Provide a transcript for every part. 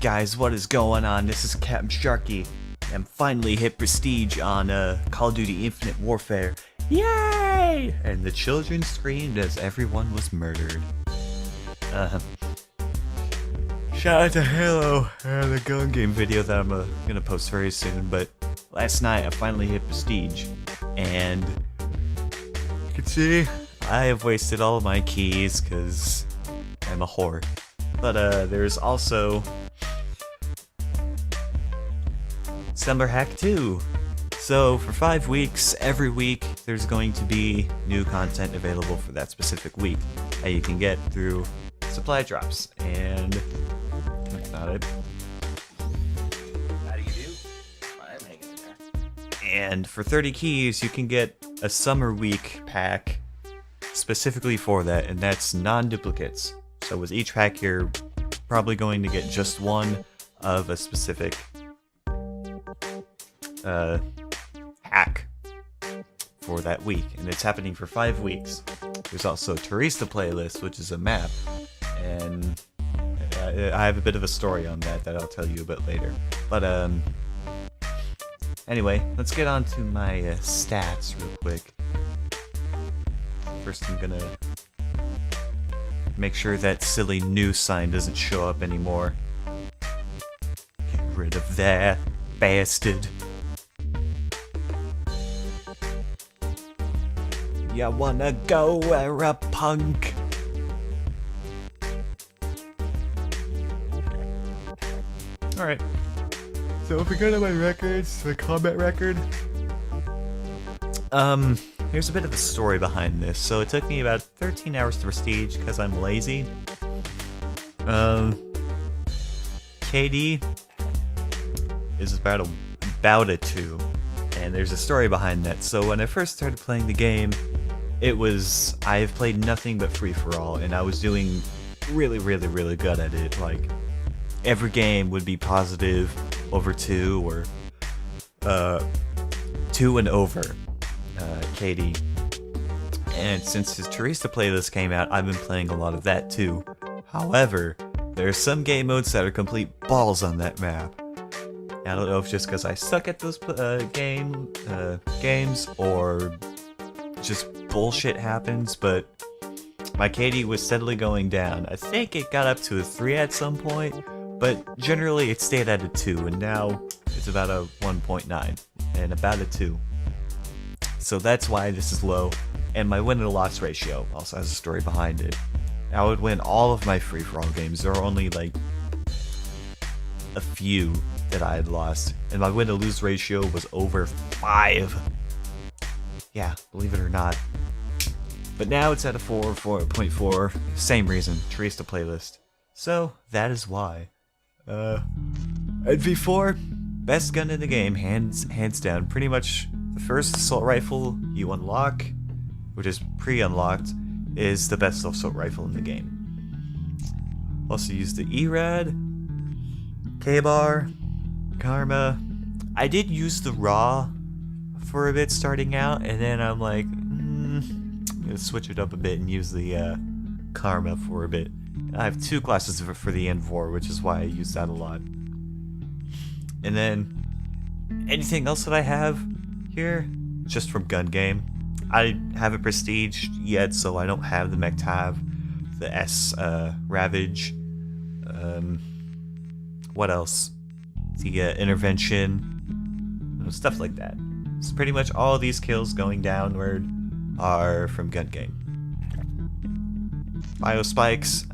Guys, what is going on? This is Captain Sharkey. I'm finally hit prestige on Call of Duty Infinite Warfare. Yay! And the children screamed as everyone was murdered. Shout out to Halo and the gun game video that I'm gonna post very soon. But last night I finally hit prestige, and you can see I have wasted all of my keys because I'm a whore. But there's also Summer Hack 2. So for 5 weeks, every week, there's going to be new content available for that specific week that you can get through supply drops. And that's about it. How do you do? I'm hanging in there. And for 30 keys, you can get a Summer Week pack specifically for that, and that's non-duplicates. So with each pack, you're probably going to get just one of a specific hack for that week, and it's happening for 5 weeks. There's also Teresa playlist, which is a map, and I have a bit of a story on that I'll tell you a bit later. But anyway, let's get on to my stats real quick. First, I'm gonna make sure that silly new sign doesn't show up anymore. Get rid of that bastard. You wanna go where a punk? Alright. So if we go to my records, my combat record. Here's a bit of a story behind this. So it took me about 13 hours to prestige because I'm lazy. KD is about a 2. And there's a story behind that. So when I first started playing the game, I've played nothing but free-for-all, and I was doing really good at it. Like, every game would be positive over 2 or 2 and over KD. And since his Teresa playlist came out, I've been playing a lot of that too. However, there are some game modes that are complete balls on that map. I don't know if just because I suck at those games or just bullshit happens, but my KD was steadily going down. I think it got up to a 3 at some point, but generally it stayed at a 2, and now it's about a 1.9 and about a 2. So that's why this is low, and my win to loss ratio also has a story behind it. I would win all of my free-for-all games. There are only like a few that I had lost, and my win to lose ratio was over 5. Yeah, believe it or not. But now it's at a 4.4. Same reason, Teresa playlist. So that is why. At V4, best gun in the game, hands down. Pretty much the first assault rifle you unlock, which is pre-unlocked, is the best assault rifle in the game. Also use the ERAD, K-Bar, Karma. I did use the Raw for a bit starting out, and then I'm like, I'm gonna switch it up a bit and use the Karma for a bit. I have 2 classes for the N4, which is why I use that a lot. And then anything else that I have here, just from gun game. I haven't prestiged yet, so I don't have the MacLeod, the S Ravage. What else? The intervention, stuff like that. So pretty much all of these kills going downward are from gun game. Bio spikes,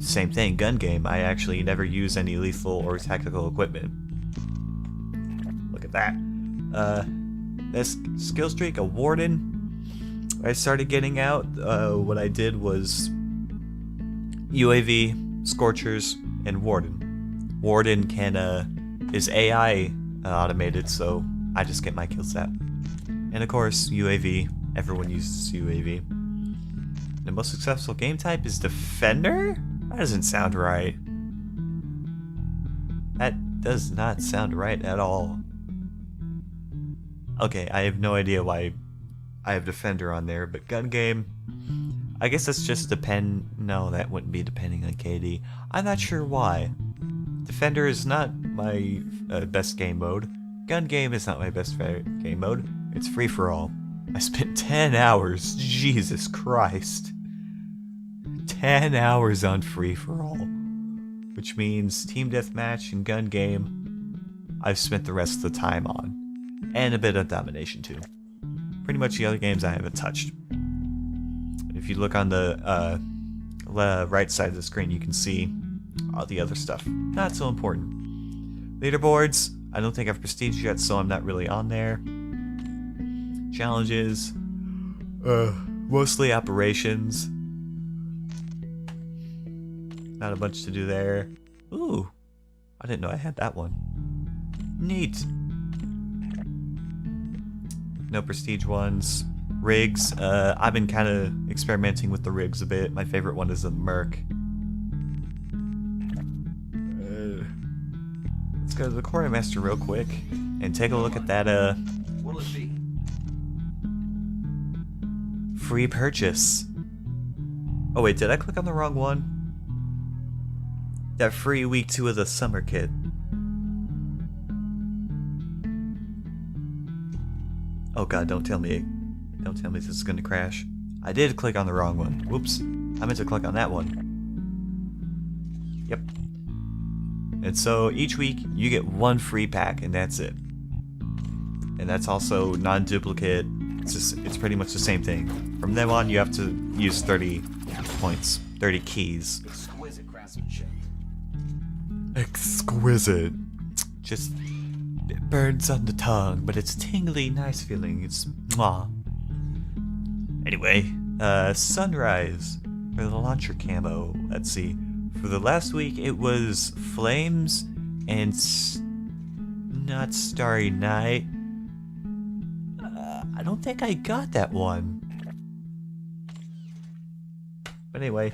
same thing, gun game. I actually never use any lethal or tactical equipment. Look at that. This skill streak, a Warden. I started getting out. What I did was UAV, Scorchers, and Warden. Warden is AI automated, so I just get my kills out. And of course, UAV. Everyone uses UAV. The most successful game type is Defender? That doesn't sound right. That does not sound right at all. Okay, I have no idea why I have Defender on there, but gun game, I guess that's just no, that wouldn't be depending on KD. I'm not sure why. Defender is not my best game mode. Gun game is not my best game mode. It's free for all. I spent 10 hours. Jesus Christ. 10 hours on free for all. Which means team deathmatch and gun game, I've spent the rest of the time on. And a bit of domination too. Pretty much the other games I haven't touched. If you look on the right side of the screen, you can see all the other stuff. Not so important. Leaderboards, I don't think I've prestige yet, so I'm not really on there. Challenges, mostly operations. Not a bunch to do there. Ooh, I didn't know I had that one. Neat. No prestige ones. Rigs, I've been kind of experimenting with the rigs a bit. My favorite one is the Merc. Let's go to the Quartermaster real quick and take a look at that What'll it be? free purchase. Oh wait, did I click on the wrong one? That free week 2 of the summer kit. Oh god, don't tell me this is gonna crash. I did click on the wrong one. Whoops. I meant to click on that one. Yep. And so each week you get one free pack and that's it. And that's also non-duplicate. It's pretty much the same thing. From then on you have to use 30 points, 30 keys. Exquisite craftsmanship. Exquisite. Just it burns on the tongue, but it's tingly, nice feeling. It's mwah. Anyway, Sunrise for the launcher camo. Let's see. For the last week, it was Flames and not Starry Night. I don't think I got that one. But anyway,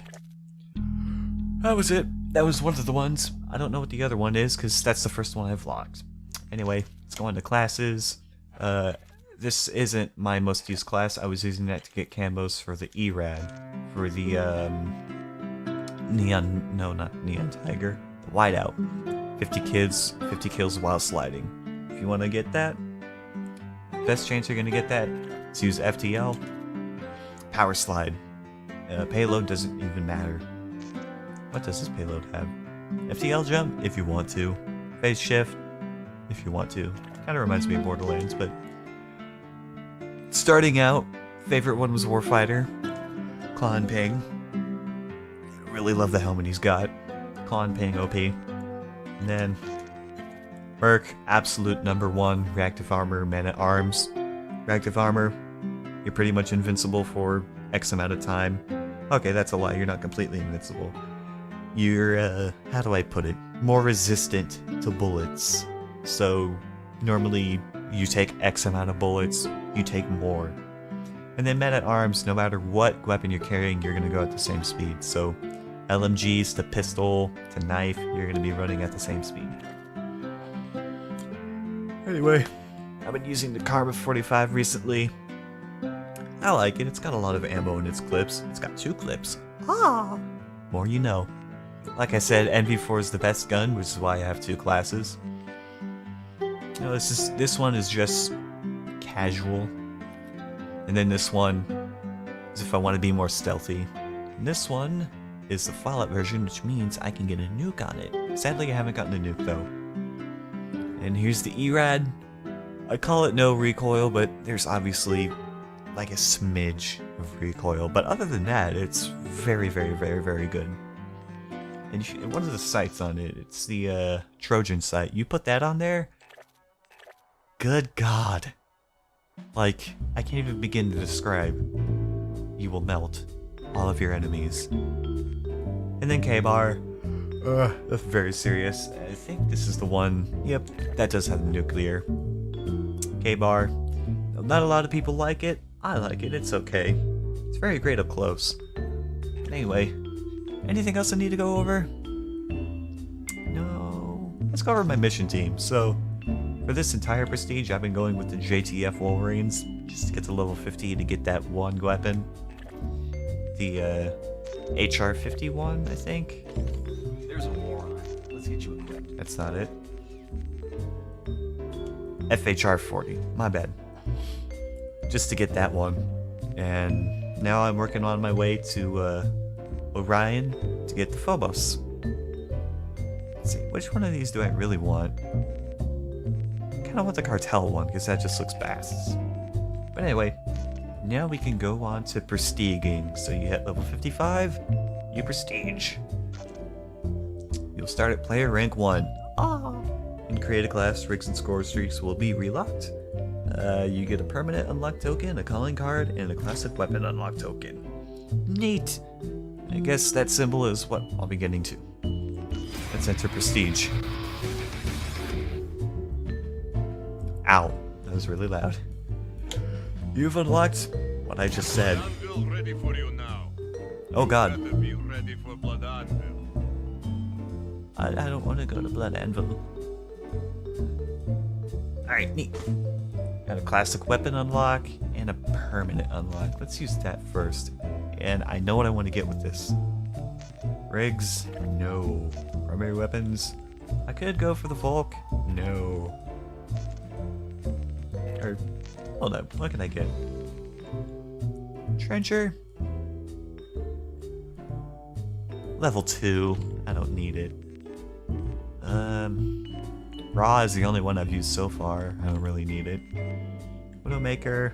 that was it. That was one of the ones. I don't know what the other one is because that's the first one I've logged. Anyway, let's go on to classes. This isn't my most used class. I was using that to get camos for the ERAD. For the, Neon... No, not Neon Tiger. The Whiteout. 50 kills while sliding. If you want to get that, best chance you're going to get that is use FTL. Power Slide. Payload doesn't even matter. What does this payload have? FTL jump, if you want to. Phase shift, if you want to. Kind of reminds me of Borderlands, but... Starting out, favorite one was Warfighter. Claw Ping. Really love the helmet he's got. Claw Ping OP. And then... Merc, absolute #1. Reactive Armor, Man-at-Arms. Reactive Armor, you're pretty much invincible for X amount of time. Okay, that's a lie, you're not completely invincible. You're, how do I put it? More resistant to bullets. So, normally, you take X amount of bullets, you take more. And then Man-at-Arms, no matter what weapon you're carrying, you're gonna go at the same speed. So, LMGs to pistol to knife, you're gonna be running at the same speed. Anyway, I've been using the Karma 45 recently. I like it, it's got a lot of ammo in its clips. It's got 2 clips. Ah! More you know. Like I said, NV4 is the best gun, which is why I have 2 classes. You know, this one is just casual. And then this one is if I want to be more stealthy. And this one is the Fallout version, which means I can get a nuke on it. Sadly, I haven't gotten a nuke though. And here's the ERAD. I call it no recoil, but there's obviously like a smidge of recoil. But other than that, it's very, very, very, very good. And one of the sights on it, it's the Trojan sight. You put that on there, good God. Like, I can't even begin to describe. You will melt all of your enemies. And then K-Bar. That's very serious. I think this is the one. Yep, that does have the nuclear. K-Bar. Not a lot of people like it. I like it. It's okay. It's very great up close. But anyway, anything else I need to go over? No. Let's go over my mission team. So, for this entire prestige, I've been going with the JTF Wolverines just to get to level 50 to get that one weapon. The HR-51, I think. There's a war on. Let's get you equipped. That's not it. FHR 40. My bad. Just to get that one. And now I'm working on my way to Orion to get the Phobos. Let's see, which one of these do I really want? I kind of want the Cartel one because that just looks badass. But anyway, now we can go on to prestiging. So you hit level 55, you prestige. You'll start at player rank 1. In create a class, rigs and score streaks will be relocked. You get a permanent unlock token, a calling card, and a classic weapon unlock token. Neat! I guess that symbol is what I'll be getting to. Let's enter prestige. Ow, that was really loud. You've unlocked what I just said. Ready for you now. Oh god. Be ready for Blood Anvil. I don't want to go to Blood Anvil. Alright, neat. Got a classic weapon unlock and a permanent unlock. Let's use that first. And I know what I want to get with this. Rigs? No. Primary weapons? I could go for the Volk? No. Or, hold up, what can I get? Trencher? Level 2. I don't need it. Raw is the only one I've used so far. I don't really need it. Widowmaker.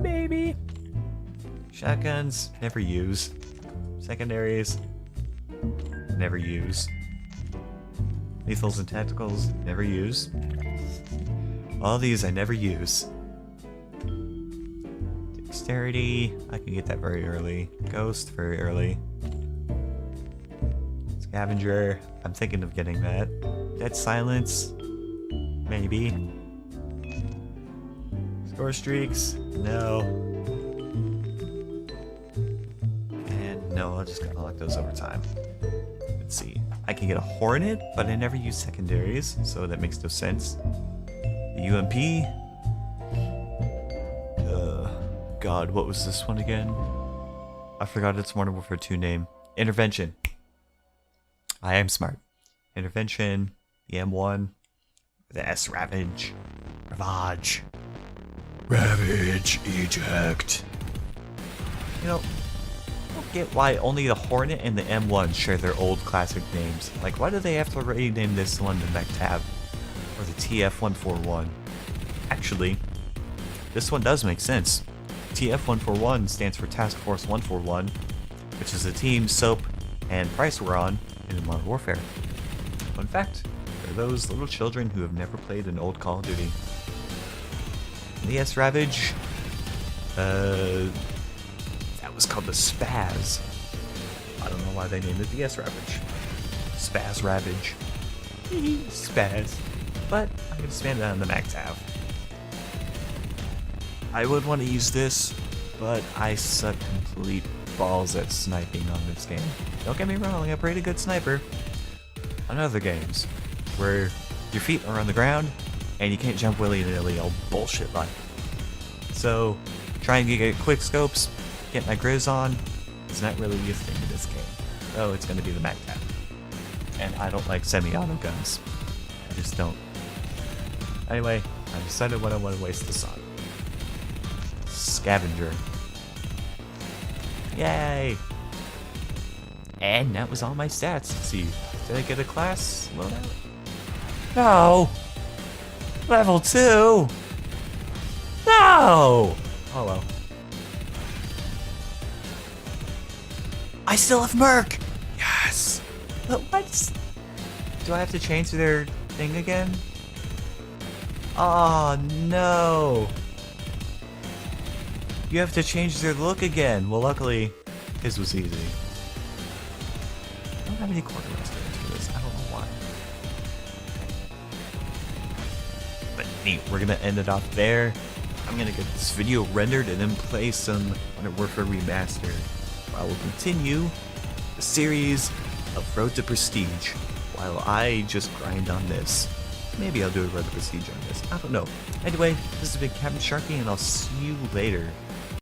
Maybe. Shotguns. Never use. Secondaries. Never use. Lethals and tacticals. Never use. All these I never use. Dexterity. I can get that very early. Ghost. Very early. Scavenger. I'm thinking of getting that. Dead Silence. Maybe. Score streaks. No. And no, I'll just unlock those over time. Let's see. I can get a Hornet, but I never use secondaries, so that makes no sense. The UMP. God, what was this one again? I forgot its Modern Warfare 2 name. Intervention. I am smart. Intervention, the M1, the S Ravage, Ravage, Eject. You know, I don't get why only the Hornet and the M1 share their old classic names. Like, why do they have to rename this one the MacTab or the TF-141? Actually, this one does make sense. TF-141 stands for Task Force 141, which is the team Soap and Price were on in Modern Warfare. Fun fact, they're those little children who have never played an old Call of Duty. The S Ravage, that was called the Spaz. I don't know why they named it the S Ravage. Spaz Ravage. Spaz. But I'm gonna expand it on the MacTav. I would want to use this, but I suck complete balls at sniping on this game. Don't get me wrong, I'm a pretty good sniper. On other games, where your feet are on the ground and you can't jump willy-nilly all bullshit like. So, trying to get quick scopes, get my grizz on, is not really a thing in this game. Oh, it's going to be the MacTab. And I don't like semi-auto guns. I just don't. Anyway, I decided what I want to waste this on. Scavenger. Yay! And that was all my stats. Let's see. Did I get a class loadout? No! Level 2! No! Oh well. I still have Merc! Yes! But what? Do I have to change their thing again? Oh no! You have to change their look again. Well, luckily, his was easy. I don't have any quarterbacks for this. I don't know why. But neat. We're gonna end it off there. I'm gonna get this video rendered and then play some Modern Warfare Remastered. I will continue the series of Road to Prestige while I just grind on this. Maybe I'll do a Road to Prestige on this. I don't know. Anyway, this has been Captain Sharkey, and I'll see you later.